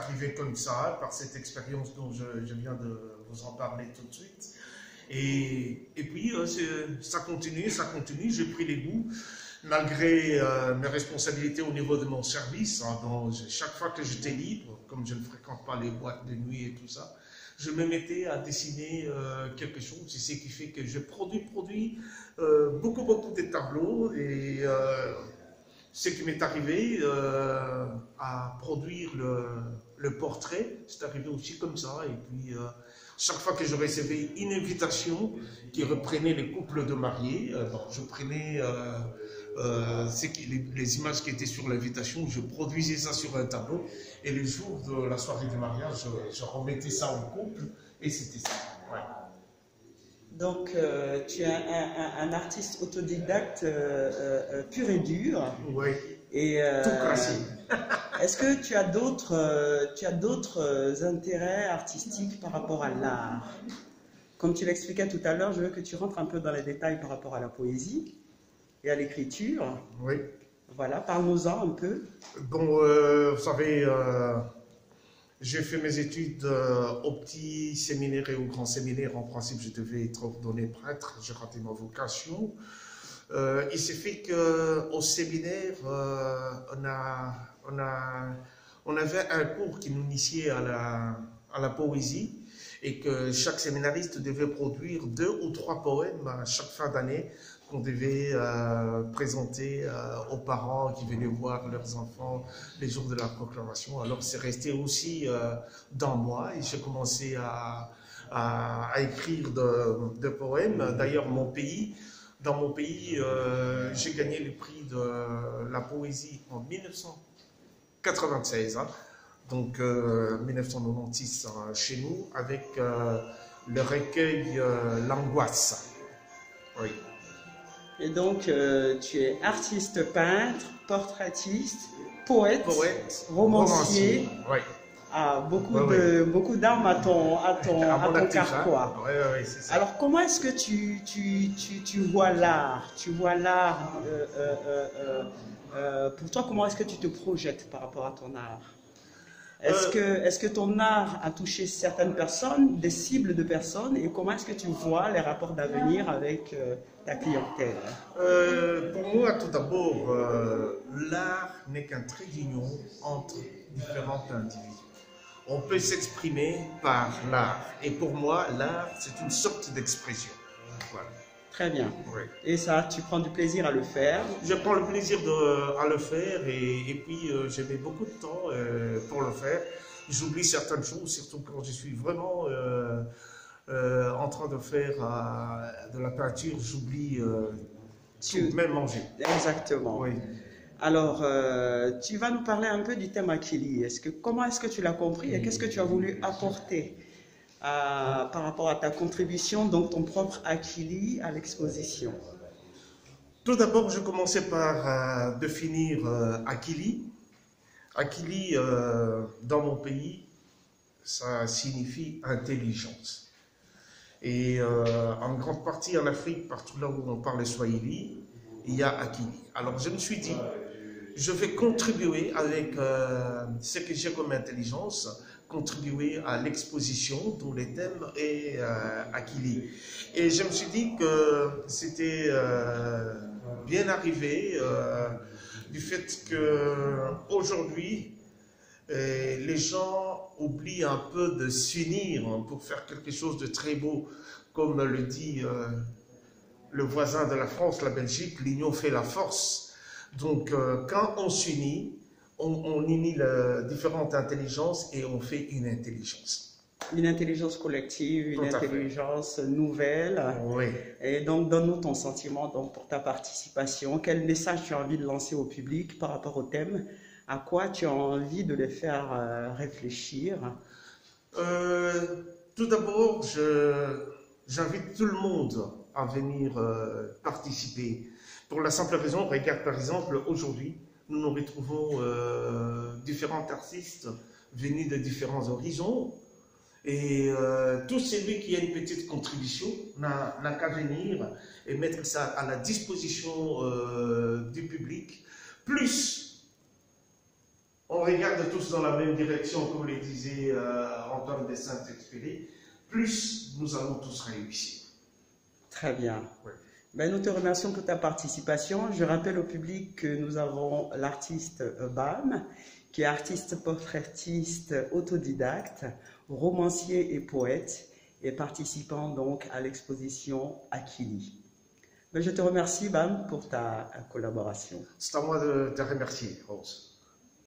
arrivé comme ça, par cette expérience dont je viens de vous en parler tout de suite. Et puis, ça continue, j'ai pris les goûts, malgré mes responsabilités au niveau de mon service. Hein, donc, chaque fois que j'étais libre, comme je ne fréquente pas les boîtes de nuit et tout ça, je me mettais à dessiner quelque chose. C'est ce qui fait que je produis beaucoup de tableaux. Et ce qui m'est arrivé à produire le portrait, c'est arrivé aussi comme ça. Et puis, chaque fois que je recevais une invitation qui reprenait les couples de mariés, je prenais les images qui étaient sur l'invitation, je produisais ça sur un tableau, et le jour de la soirée du mariage, je remettais ça en couple, et c'était ça. Ouais. Donc, tu es un artiste autodidacte pur et dur. Oui, et, tout classique. Est-ce que tu as d'autres intérêts artistiques par rapport à l'art? Comme tu l'expliquais tout à l'heure, je veux que tu rentres un peu dans les détails par rapport à la poésie et à l'écriture. Oui. Voilà, parle-nous-en un peu. Bon, vous savez, j'ai fait mes études au petit séminaire et au grand séminaire. En principe, je devais être ordonné prêtre. J'ai raté ma vocation. Il s'est fait qu'au séminaire, on avait un cours qui nous initiait à la poésie, et que chaque séminariste devait produire 2 ou 3 poèmes à chaque fin d'année qu'on devait présenter aux parents qui venaient voir leurs enfants les jours de la proclamation. Alors c'est resté aussi dans moi, et j'ai commencé à écrire de poèmes. D'ailleurs, dans mon pays, j'ai gagné le prix de la poésie en 1996, hein. Donc 1996 hein, chez nous, avec le recueil L'Angoisse. Oui. Et donc, tu es artiste peintre, portraitiste, poète, romancier. Oui. Ah, beaucoup d'armes à ton carte, quoi. Oui, c'est ça. Alors, comment est-ce que tu vois l'art? Tu vois l'art, pour toi, comment est-ce que tu te projettes par rapport à ton art? Est-ce que ton art a touché certaines personnes, des cibles de personnes, et comment est-ce que tu vois les rapports d'avenir avec ta clientèle? Pour moi, tout d'abord, l'art n'est qu'un trait d'union entre différents individus. On peut s'exprimer par l'art, et pour moi, l'art, c'est une sorte d'expression. Voilà. Très bien. Oui. Et ça, tu prends du plaisir à le faire? Je prends le plaisir à le faire, et puis je mets beaucoup de temps pour le faire. J'oublie certaines choses, surtout quand je suis vraiment en train de faire de la peinture, j'oublie tout, même manger. Exactement. Oui. Alors, tu vas nous parler un peu du thème Akili. Comment est-ce que tu l'as compris et qu'est-ce que tu as voulu apporter par rapport à ta contribution, donc ton propre Akili à l'exposition? Tout d'abord, je commençais par définir Akili. Akili, dans mon pays, ça signifie intelligence. Et en grande partie en Afrique, partout là où on parle Swahili, il y a Akili. Alors je me suis dit, je vais contribuer avec ce que j'ai comme intelligence, contribuer à l'exposition dont le thème est Akili. Et je me suis dit que c'était bien arrivé du fait qu'aujourd'hui, les gens oublient un peu de s'unir pour faire quelque chose de très beau, comme le dit le voisin de la France, la Belgique, l'union fait la force. Donc quand on s'unit, on unit les différentes intelligences et on fait une intelligence. Une intelligence collective, une intelligence nouvelle. Oui. Et donc, donne-nous ton sentiment donc, pour ta participation. Quel message tu as envie de lancer au public par rapport au thème? À quoi tu as envie de les faire réfléchir? Tout d'abord, j'invite tout le monde à venir participer. Pour la simple raison, regarde par exemple, aujourd'hui, nous nous retrouvons différents artistes venus de différents horizons. Et tout celui qui a une petite contribution n'a qu'à venir et mettre ça à la disposition du public, plus on regarde tous dans la même direction, comme le disait Antoine de Saint-Exupéry, plus nous allons tous réussir. Très bien. Ouais. Ben, nous te remercions pour ta participation. Je rappelle au public que nous avons l'artiste BAM, qui est artiste portraitiste autodidacte, romancier et poète, et participant donc à l'exposition Akili. Ben, je te remercie, BAM, pour ta collaboration. C'est à moi de te remercier, Rose.